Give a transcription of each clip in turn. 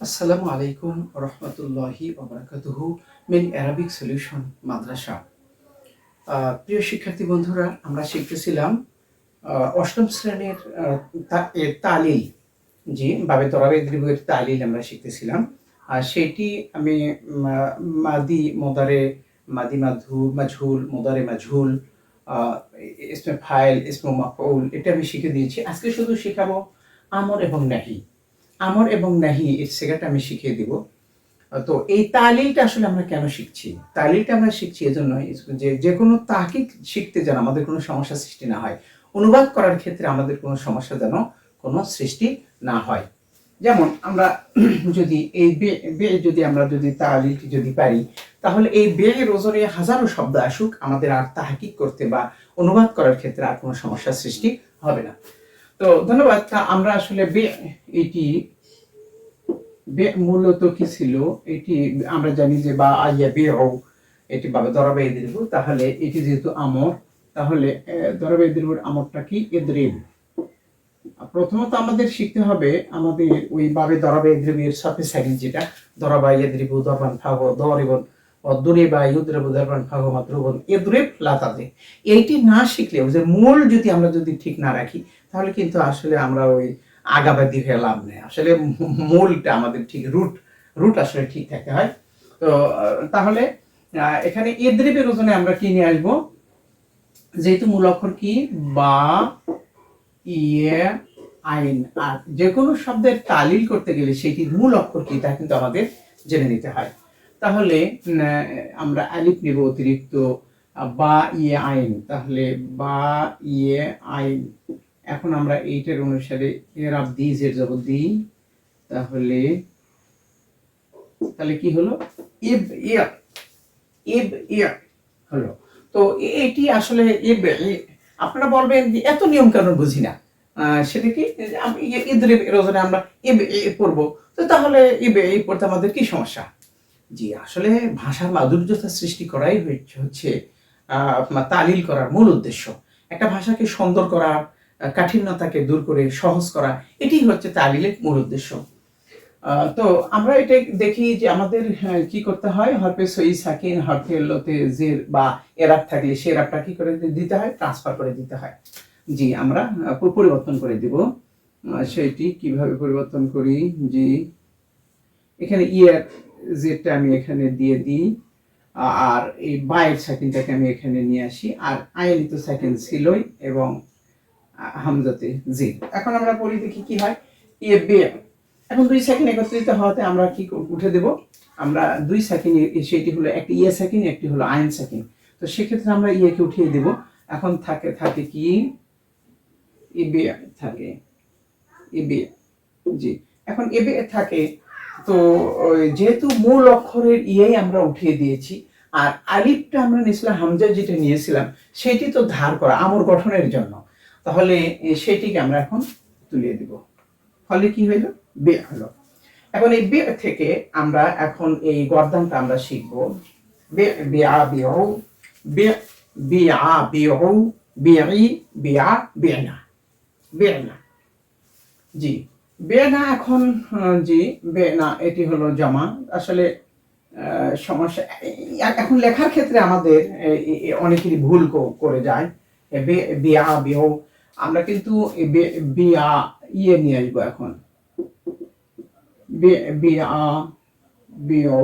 আসসালামু আলাইকুম রহমতুল্লাহি ওবারাকাতুহু মিন অ্যারাবিক সলিউশন মাদ্রাসা। প্রিয় শিক্ষার্থী বন্ধুরা, আমরা শিখতেছিলাম অষ্টম শ্রেণীর তালিল, জি বাবে তরাবে দ্রিবের তালিল আমরা শিখতেছিলাম। আর সেটি আমি মাদি মোদারে, মাদি মাধু মাঝহুল, মোদারে মাঝহুল, ইসমে ফাইল, ইসমে মাফউল, এটা আমি শিখে দিয়েছি। আজকে শুধু শেখাবো আমর এবং নাহি। আমর এবং নাহি এর সেগাটা আমি শিখিয়ে দিব। তো এই তালিলটা আসলে আমরা কেন শিখছি? তালিলটা আমরা শিখছি এজন্য যে যে কোনো তাহকিক শিখতে যেন আমাদের কোনো সমস্যা সৃষ্টি না হয়, অনুবাদ করার ক্ষেত্রে আমাদের কোনো সমস্যা যেন কোনো সৃষ্টি না হয়। যেমন আমরা যদি এই বে যদি আমরা যদি তালিলটি যদি পারি, তাহলে এই এর ওজনে হাজারো শব্দ আসুক, আমাদের আর তাহকিক করতে বা অনুবাদ করার ক্ষেত্রে আর কোনো সমস্যার সৃষ্টি হবে না। তো ধন্যবাদ। আমরা আসলে এটি মূলত কি ছিল, এটি আমরা জানি যে বা আইয়া বেও, এটি বাবে দরাবে এদ্রিবু। তাহলে এটি যেহেতু আমর, তাহলে দরাবে এদ্রিবুর আমরটা কি? এদ্রিব। প্রথমত আমাদের শিখতে হবে আমাদের ওই বাবে দরাবে এদ্রিবের সাথে সাইকেল, যেটা দরাবা এদ্রিবু দরবান ফাগো দরিবন দুরিবা ইউদ্রিবু দরবান ফাগো মাতরুবন এদ্রিব লাতাদে। এইটি না শিখলে, ওই যে মূল যদি আমরা যদি ঠিক না রাখি, তাহলে কিন্তু আসলে আমরা ওই আগাবাদি হয়ে লাভ নেই। আসলে মূলটা আমাদের ঠিক, রুট আসলে ঠিক থাকতে হয়। তো তাহলে এখানে এদ্রিবের ওজনে আমরা কি নিয়ে আসবো? যেহেতু মূল অক্ষর কি বা ইয়ে আইন, আর যে কোনো শব্দের তালিল করতে গেলে সেটির মূল অক্ষর কি তা কিন্তু আমাদের জেনে নিতে হয়। তাহলে আমরা আলিফ নেব অতিরিক্ত, বা ইয়ে আইন, তাহলে বা ইয়ে আইন। এখন আমরা এইটার অনুসারে এরাব দিই, জের জবর দিই, তাহলে তাহলে কি হলো? ইব ইয়া, ইব ইয়া হলো। তো এটি আসলে আপনারা বলবেন যে এত নিয়ম কানুন বুঝি না, সেটা কি ঈদের রোজনে আমরা পড়বো, তো তাহলে এই পড়তে আমাদের কি সমস্যা? জি, আসলে ভাষার মাধুর্যতা সৃষ্টি করাই হচ্ছে তালিল করার মূল উদ্দেশ্য। একটা ভাষাকে সুন্দর করা, কাঠিন্যতাকে দূর করে সহজ করা, এটি হচ্ছে তালিলের মূল উদ্দেশ্য। তো আমরা এটা দেখি যে আমাদের কি করতে হয়, হরফে সই সাকিন, হরফে লতে জের বা এরাব থাকলে সে এরাবটা কি করে দিতে হয়? ট্রান্সফার করে দিতে হয়। জি, আমরা পরিবর্তন করে দিব। সেটি কিভাবে পরিবর্তন করি? জি, এখানে ইয়ার জেরটা আমি এখানে দিয়ে দিই, আর এই বায়ের সাকিনটাকে আমি এখানে নিয়ে আসি, আর আইনিত সাকিন ছিলই এবং হামজাতে জির। এখন আমরা পড়ি, দেখি কি হয়। ইয়ে বে, এখন দুই সেকেন্ড একত্রিত হওয়াতে আমরা কি উঠে দেব? আমরা দুই সেকেন্ড, সেটি হলো একটি ইয়ে সেকেন্ড, একটি হলো আইন সেকেন্ড। তো সেক্ষেত্রে আমরা ইয়েকে উঠিয়ে দেব। এখন থাকে কি? ইবে থাকে, ইবে। জি, এখন এবে থাকে। তো যেহেতু মূল অক্ষরের ইয়েই আমরা উঠিয়ে দিয়েছি, আর আলিফটা আমরা নিয়েছিলাম, হামজা যেটা নিয়েছিলাম সেটি তো ধার করা আমর গঠনের জন্য, তাহলে সেটিকে আমরা এখন তুলিয়ে দিব। ফলে কি হইল? বে হলো। এখন এই বে থেকে আমরা এখন এই গর্দানটা আমরা শিখব। বে বিআ বিউ, বে বিআ বিউ, বিই বিআ বিনা, বিনা। জি, বেনা। এখন জি, বেনা এটি হলো জমা। আসলে সমস্যা এখন লেখার ক্ষেত্রে আমাদের অনেকেরই ভুল করে যায়। বিয়া বিও, আমরা কিন্তু বিয়া ইয়ে নিয়ে আসবো এখন। বিয়া বিও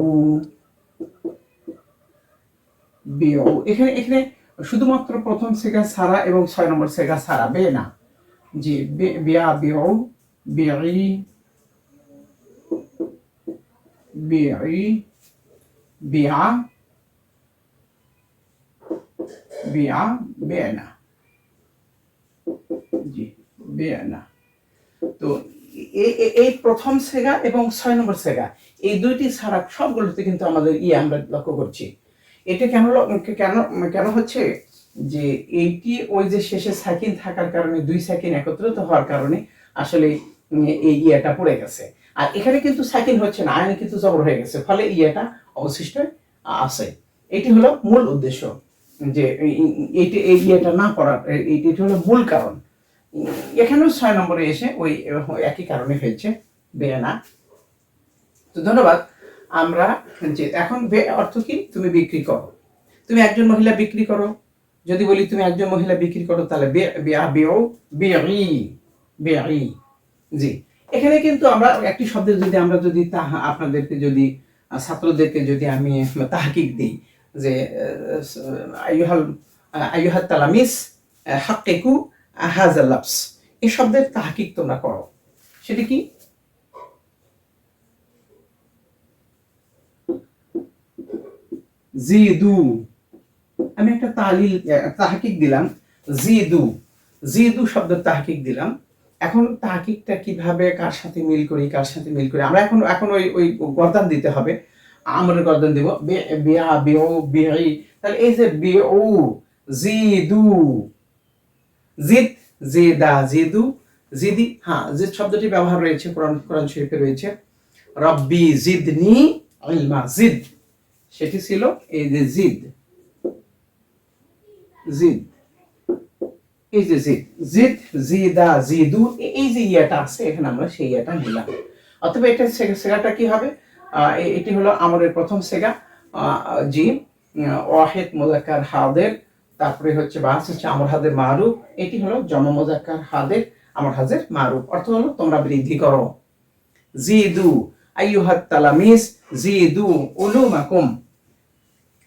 বিও, এখানে এখানে শুধুমাত্র প্রথম সেগা ছাড়া এবং 6 নম্বর সেগা ছাড়া, বে না। জি, বিয়া বিও, বিই বিই বিয়া বিয়া বেনা। জি, বেনা। তো এই প্রথম সেগা এবং 6 নম্বর সেগা, এই দুইটি ছাড়া সবগুলোতে কিন্তু আমাদের আমরা লক্ষ্য করছি। এটা কেন কেন কেন হচ্ছে? যে এইটি ওই যে শেষে সাকিন থাকার কারণে, দুই সাকিন একত্রিত হওয়ার কারণে আসলে এই ইয়েটা পড়ে গেছে। আর এখানে কিন্তু সাকিন হচ্ছে না, আইনে কিন্তু জবর হয়ে গেছে, ফলে ইয়েটা অবশিষ্ট আছে। এটি হলো মূল উদ্দেশ্য, যে এইটা এই ইয়েটা না পড়ার, এইটি হলো মূল কারণ। এখানেও 6 নম্বরে এসে ওই একই কারণে হয়েছে, বেনা। তো ধন্যবাদ। আমরা যে এখন বে অর্থ কি, তুমি বিক্রি করো, তুমি একজন মহিলা বিক্রি করো। যদি বলি তুমি একজন মহিলা বিক্রি করো তাহলে বে বিয়া বিও বিই বিই। জি, এখানে কিন্তু আমরা একটি শব্দের যদি আমরা যদি আপনাদেরকে যদি ছাত্রদেরকে যদি আমি তাহকিক দিই যে আইয়ুহাল আইয়ুহাত তালামিস হাক্কিকু হাযাল লাফস, এই শব্দের তাহকিক তোমরা করো, সেটা কি? জিদু, আমি একটা তাহকিক দিলাম, জিদু, জিদু শব্দের তাহকিক দিলাম। এখন তাহকিকটা কিভাবে কার সাথে মিল করি, কার সাথে মিল করি, আমরা এখন এখন ওই গর্দান দিতে হবে, আমরের গর্দান দিব, বিয়া বিও বিই। তাহলে এই যে বিউ, জিদু, জিদ, জিদা, জিদু, জিদি। হ্যাঁ, জিদ শব্দটি ব্যবহার রয়েছে কোরআন শরীফে রয়েছে, রব্বি জিদনি ইলমা, জিদ সেটি ছিল এই যে জিদ, জিদ, এই যে জিদ, জিদ, জিদা, জিদু, এই যে ইয়াটা আছে এখানে আমরা সেই ইয়াটা নিলাম। অথবা এটা সেগাটা কি হবে? এটি হলো আমরের প্রথম সেগা, জি, ওয়াহিদ মুযাক্কার হাদির, তারপরে হচ্ছে বাস হচ্ছে আমর হাদের মারুফ, এটি হলো জমা মুযাক্কার হাদির আমর হাজের মারুফ। অর্থ হলো তোমরা বৃদ্ধি করো, জিদু আইয়ুহাত তালামিস জিদু উলুমাকুম,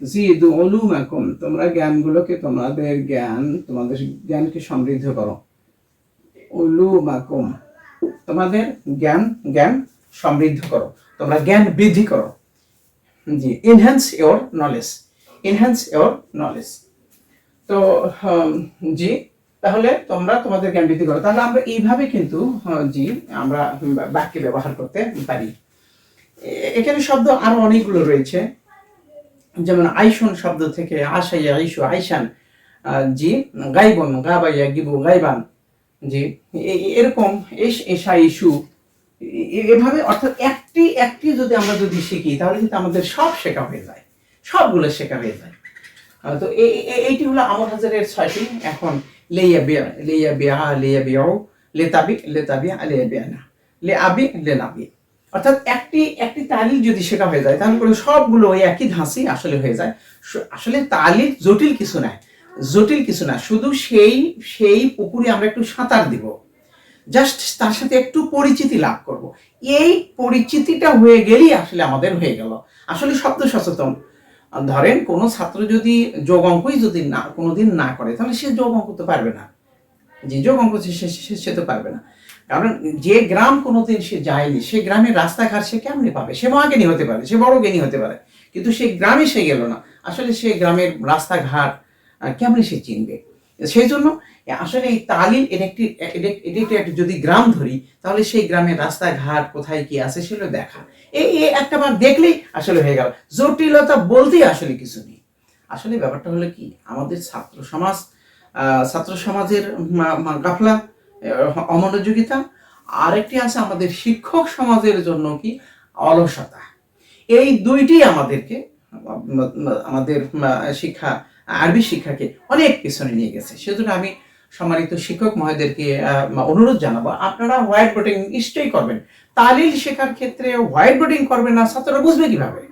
জিদু উলুমাকুম, তোমরা জ্ঞানগুলোকে, তোমাদের জ্ঞানকে সমৃদ্ধ করো, উলুমাকুম, তোমাদের জ্ঞান সমৃদ্ধ করো, তোমরা জ্ঞান বৃদ্ধি করো। জি, enhance your knowledge, enhance your knowledge. তো জি, তাহলে তোমরা তোমাদের জ্ঞান বৃদ্ধি করো। তাহলে আমরা এইভাবে কিন্তু জি আমরা বাক্যে ব্যবহার করতে পারি। এখানে শব্দ আরো অনেকগুলো রয়েছে, যেমন আইসুন শব্দ থেকে আশাইয়া আইসু আইসান, জি, গাইবন গাবাইয়া গিবু গাইবান, জি, এরকম এশা ইস্যু, এভাবে অর্থাৎ একটি একটি যদি আমরা যদি শিখি তাহলে কিন্তু আমাদের সব শেখা হয়ে যায়, সবগুলো শেখা হয়ে যায়। তো এইটি হলো আমর হাজারের 6টি। এখন লেইয়া বিয়া, লেইয়া বিয়া, লেইয়া বিয়াও, লেতাবি, লেতাবিয়া, লেইয়া বিয়ানা, লে আবি, লে নাবি। অর্থাৎ একটি একটি তালিল যদি শেখা হয়ে যায় তাহলে করে সবগুলো ওই একই ধাঁচই আসলে হয়ে যায়। আসলে তালিল জটিল কিছু না, জটিল কিছু না, শুধু সেই পুকুরে আমরা একটু সাঁতার দিব, জাস্ট তার সাথে একটু পরিচিতি লাভ করব। এই পরিচিতিটা হয়ে গেলেই আসলে আমাদের হয়ে গেল। আসলে শব্দ সচেতন, ধরেন কোনো ছাত্র যদি যোগ অঙ্কই যদি না কোনোদিন না করে তাহলে সে যোগ অঙ্ক তো পারবে না, যে যোগ অঙ্ক সে তো পারবে না। কারণ যে গ্রাম কোনোদিন সে যায়নি, সে গ্রামের রাস্তাঘাট সে কেমনে পাবে? সে মহাজ্ঞানী হতে পারে, সে বড় জ্ঞানী হতে পারে, কিন্তু সেই গ্রামে সে গেল না, আসলে সে গ্রামের রাস্তাঘাট কেমনে সে চিনবে? সেই জন্য আসলে এই তালিম এটা একটি যদি গ্রাম ধরি তাহলে সেই গ্রামের রাস্তাঘাট কোথায় কি আছে সেগুলো দেখা, এই একটা বার দেখলেই আসলে হয়ে গেল। জটিলতা বলতেই আসলে কিছু নেই। আসলে ব্যাপারটা হলো কি, আমাদের ছাত্র সমাজের গাফলা, অমনোযোগিতা, আরেকটি আছে আমাদের শিক্ষক সমাজের জন্য কি অলসতা। এই দুইটি আমাদেরকে আমাদের আরবি শিক্ষাকে অনেক পেছনে নিয়ে গেছে। সেজন্য আমি সম্মানিত শিক্ষক মহোদয়দেরকে অনুরোধ জানাবো, আপনারা হোয়াইট বোর্ডিং নিশ্চয়ই করবেন। তালিল শেখার ক্ষেত্রে হোয়াইট বোর্ডিং করবেন না, ছাত্ররা বুঝবে কিভাবে?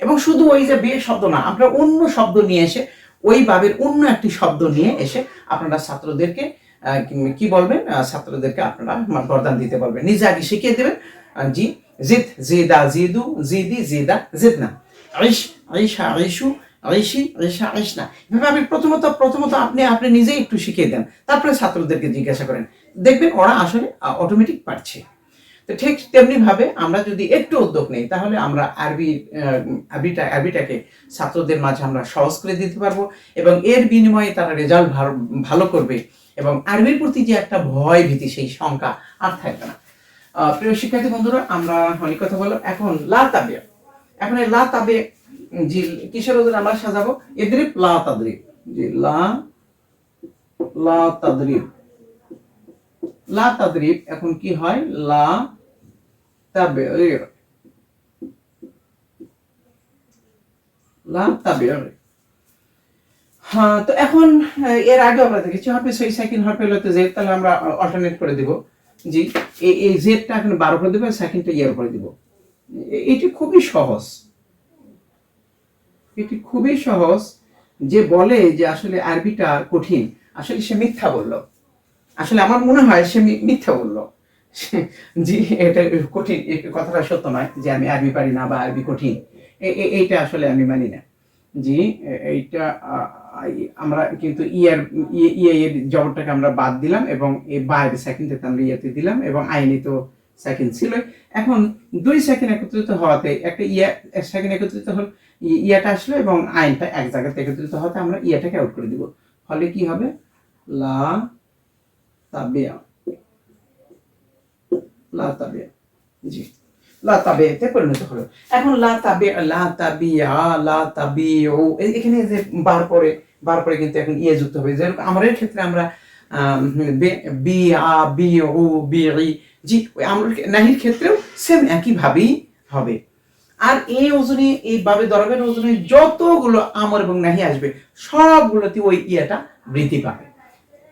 এবং শুধু ওই যে বিয়ে শব্দ না, আপনারা অন্য শব্দ নিয়ে এসে, ওই ভাবের অন্য একটি শব্দ নিয়ে এসে আপনারা ছাত্রদেরকে কি বলবেন, ছাত্রদেরকে আপনারা বরদান দিতে বলবেন, নিজে আগে শিখিয়ে দেবেন। জি, জিদ, জিদা, জিদু, জিদি, জিদা, জিদনা, আইশ, আইশা, আইশু, আইশি, আইশা, আইশনা। এভাবে আমি প্রথমত আপনি নিজেই একটু শিখিয়ে দেন, তারপরে ছাত্রদেরকে জিজ্ঞাসা করেন, দেখবেন ওরা আসলে অটোমেটিক পারছে। তো ঠিক তেমনি ভাবে আমরা যদি একটু উদ্যোগ নেই তাহলে আমরা আরবিটাকে ছাত্রদের মাঝে আমরা সহজ করে দিতে পারবো, এবং এর বিনিময়ে তারা রেজাল্ট ভালো করবে, এবং আরবির প্রতি যে একটা ভয় ভীতি, সেই শঙ্কা আর থাকবে না। প্রিয় শিক্ষার্থী বন্ধুরা, আমরা অনেক কথা বললাম। এখন লা তাবে, এখন এই লা তাবে জি কিসের ওজন আমরা সাজাবো? ইদরিব লা তাদরিব, জি, লা তাদরিব, লা তাদরিব। এখন কি হয়? লা তাবে, লা তাবে। হ্যাঁ, তো এখন এর আগে আমরা দেখেছি হরফে সই সাকিন হরফে লতে জেড, তাহলে আমরা অল্টারনেট করে দিব। জি, এই জেডটা এখন 12 করে দেব, সাকিনটা ইয়ার করে দিব। এটি খুবই সহজ, এটি খুবই সহজ। যে বলে যে আসলে আরবিটা কঠিন, আসলে সে মিথ্যা বলল। আসলে আমার মনে হয় সে মিথ্যা বললো। জি, এটা কঠিন, এই কথাটা সত্য নয় যে আমি আরবি পারি না বা আরবি কঠিন, এইটা আসলে আমি মানি না। জি, এইটা আমরা কিন্তু ইয়ার ইয়ে এর জবরটাকে আমরা বাদ দিলাম এবং এই বাইরে সেকেন্ডে আমরা ইয়াতে দিলাম এবং আইনে তো সেকেন্ড ছিল। এখন দুই সেকেন্ড একত্রিত হওয়াতে একটা ইয়া এক সেকেন্ড একত্রিত হল, ইয়াটা আসলো এবং আইনটা এক জায়গাতে একত্রিত হওয়াতে আমরা ইয়াটাকে আউট করে দিব। ফলে কি হবে? লা তাবিয়া, লা তাবিয়া। জি, লা তাবিয়াতে পরিণত হলো। এখন লা তাবিয়া, লা তাবিয়া, লা তাবিউ, এখানে যে বার পরে কিন্তু এখন ইয়ে যুক্ত হবে। যেরকম আমাদের ক্ষেত্রে আমরা বি আ বি উ বি ই, জি আমরা নাহির ক্ষেত্রেও সেম একই ভাবেই হবে। আর এই ওজনে, এই বাবে দরবের ওজনে যতগুলো আমর এবং নাহি আসবে সবগুলোতে ওই ইয়াটা বৃদ্ধি পাবে।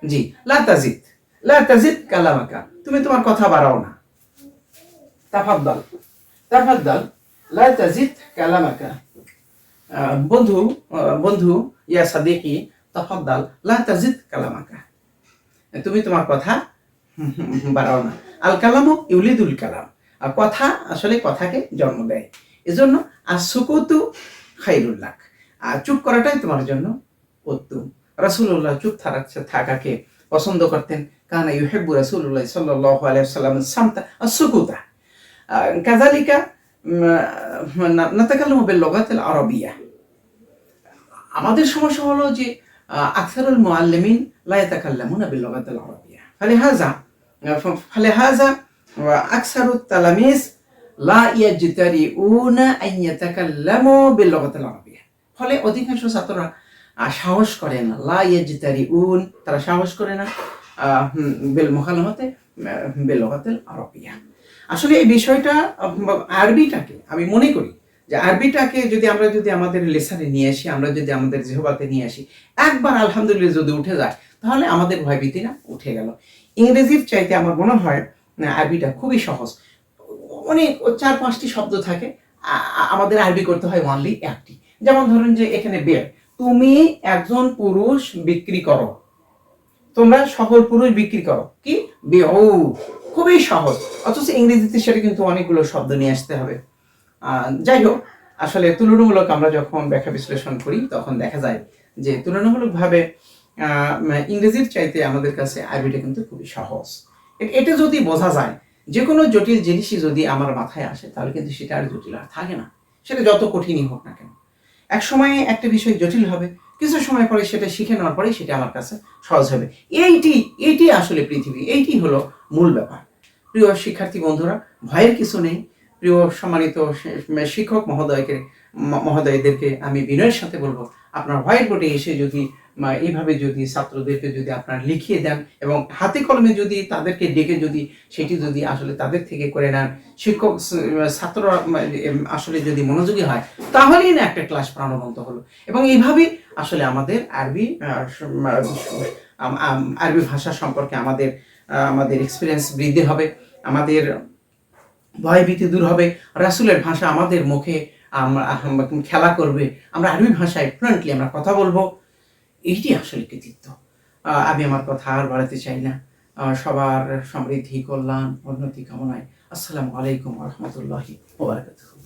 জি, লা তাজিদ, লা তাজিদ কালামাকা, তুমি তোমার কথা বাড়াও না। তাফাদ্দাল, তাফাদ্দাল, লা তাজিদ কালামাকা, বন্ধু, বন্ধু, ইয়া সাদিকি, তাফাদ্দাল, লা তাজিদ কালামাকা, তুমি তোমার কথা বাড়াও না। আল কালামু ইউলিদুল কালাম, আর কথা আসলে কথাকে জন্ম দেয়। এজন্য আর সুকুতু খাইরুল লাক, আর চুপ করাটাই তোমার জন্য উত্তম। রাসূলুল্লাহ চুপ থাকাকে পছন্দ করতেন। কানা ইউহিব্বু রাসূলুল্লাহ সাল্লাল্লাহু আলাইহি ওয়াসাল্লাম সামতা আস-সুকুতা। কাযালিকা নাতাকাল্লামু বিল লুগাতিল আরাবিয়্যাহ। আমাদের সমস্যা হলো যে আকসারুল মুআল্লিমিন লা ইয়াতাকাল্লামুনা বিল লুগাতিল আরাবিয়্যাহ। ফালিহাযা আকসারুত তালামিজ লা ইয়াজতারিউনা আন ইয়াতাকাল্লামু বিল লুগাতিল আরাবিয়্যাহ। ফলে অধিকাংশ ছাত্ররা সাহস করে না, লা ইয়াজতারিউন, তারা সাহস করে না বিল মুকালামাতে বিল লুগাতিল আরাবিয়্যাহ। আসলে এই বিষয়টা আরবিটাকে আমি মনে করি যে আরবিটাকে যদি আমরা আমাদের লেসানে নিয়ে আসি, আমরা যদি আমাদের জিহবাতে নিয়ে আসি, একবার আলহামদুলিল্লাহ যদি উঠে যায় তাহলে আমাদের ভয়ভীতিটা উঠে গেল। ইংরেজির চাইতে আমার মনে হয় আরবিটা খুবই সহজ। অনেক 4-5টি শব্দ থাকে, আমাদের আরবি করতে হয় অনলি একটি। যেমন ধরুন যে এখানে বের, তুমি একজন পুরুষ বিক্রি করো, তোমরা সকল পুরুষ বিক্রি করো, কি বেউ, খুবই সহজ। অথচ ইংরেজিতে সেটা কিন্তু অনেকগুলো শব্দ নিয়ে আসতে হবে। যাই হোক, আসলে তুলনামূলক আমরা যখন ব্যাখ্যা বিশ্লেষণ করি তখন দেখা যায় যে তুলনামূলকভাবে ইংরেজির চাইতে আমাদের কাছে আরবিটা কিন্তু খুবই সহজ। এটা যদি বোঝা যায়, যে কোনো জটিল জিনিসই যদি আমার মাথায় আসে তাহলে কিন্তু সেটা আর জটিল আর থাকে না, সেটা যত কঠিনই হোক না কেন। এক সময়ে একটা বিষয় জটিল হবে, কিছু সময় পরে সেটা শিখে নেওয়ার পরে সেটা আমার কাছে সহজ হবে। এইটি আসলে পৃথিবী, এইটি হলো মূল ব্যাপার। প্রিয় শিক্ষার্থী বন্ধুরা, ভয়ের কিছু নেই। প্রিয় সম্মানিত শিক্ষক মহোদয়দেরকে আমি বিনয়ের সাথে বলবো, আপনার হোয়াইট বোর্ডে এসে যদি এইভাবে যদি ছাত্রদেরকে যদি আপনারা লিখিয়ে দেন এবং হাতে কলমে যদি তাদেরকে ডেকে যদি সেটি যদি আসলে তাদের থেকে করে নেন, শিক্ষক ছাত্ররা আসলে যদি মনোযোগী হয় তাহলেই না একটা ক্লাস প্রাণবন্ত হলো। এবং এইভাবেই আসলে আমাদের আরবি ভাষা সম্পর্কে আমাদের এক্সপিরিয়েন্স বৃদ্ধি হবে, আমাদের ভয়ভীতি দূর হবে, রাসূলের ভাষা আমাদের মুখে খেলা করবে, আমরা আরবি ভাষায় ফ্লুয়েন্টলি আমরা কথা বলবো। এইটি আসলে কৃতিত্ব। আমি আমার কথা আর বাড়াতে চাই না। সবার সমৃদ্ধি, কল্যাণ, উন্নতি কামনায় আসসালামু আলাইকুম ওয়া রাহমাতুল্লাহি ওয়া বারাকাতুহু।